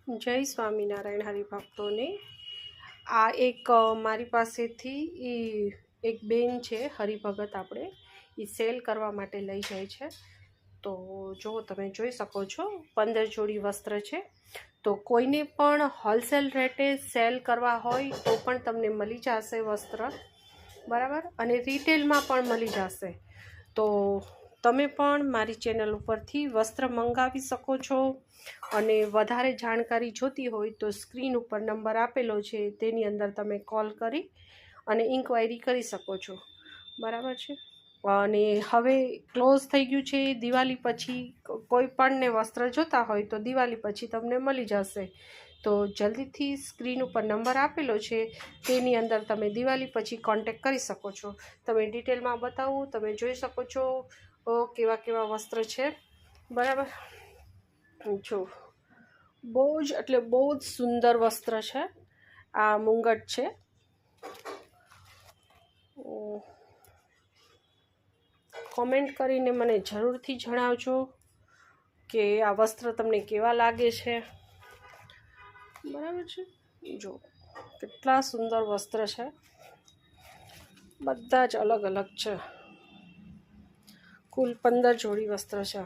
જય સ્વામિનારાયણ હરિભક્તોને। આ એક મારી પાસેથી એક બેન છે હરિભગત, આપણે એ સેલ કરવા માટે લઈ જાય છે। તો જો તમે જોઈ શકો છો 15 જોડી વસ્ત્ર છે। તો કોઈને પણ હોલસેલ રેટે સેલ કરવા હોય તો પણ તમને મળી જશે વસ્ત્ર, બરાબર, અને રિટેલમાં પણ મળી જશે। તો તમે પણ મારી ચેનલ ઉપરથી વસ્ત્ર મંગાવી શકો છો। અને વધારે જાણકારી જોતી હોય તો સ્ક્રીન ઉપર નંબર આપેલો છે, તેની અંદર તમે કોલ કરી અને ઇન્ક્વાયરી કરી શકો છો, બરાબર છે। અને હવે ક્લોઝ થઈ ગયું છે, દિવાળી પછી કોઈ પણને વસ્ત્ર જોતા હોય તો દિવાળી પછી તમને મળી જશે। તો જલ્દીથી સ્ક્રીન ઉપર નંબર આપેલો છે, તેની અંદર તમે દિવાળી પછી કોન્ટેક કરી શકો છો। તમે ડિટેલમાં બતાવું, તમે જોઈ શકો છો કેવા કેવા વસ્ત્ર છે, બરાબર। જો બહુ જ એટલે બહુ જ સુંદર વસ્ત્ર છે। આ મુંગટ છે। કોમેન્ટ કરીને મને જરૂરથી જણાવજો કે આ વસ્ત્ર તમને કેવા લાગે છે, બરાબર છે। જો કેટલા સુંદર વસ્ત્ર છે, બધા જ અલગ અલગ છે। કુલ 15 જોડી વસ્ત્ર છે।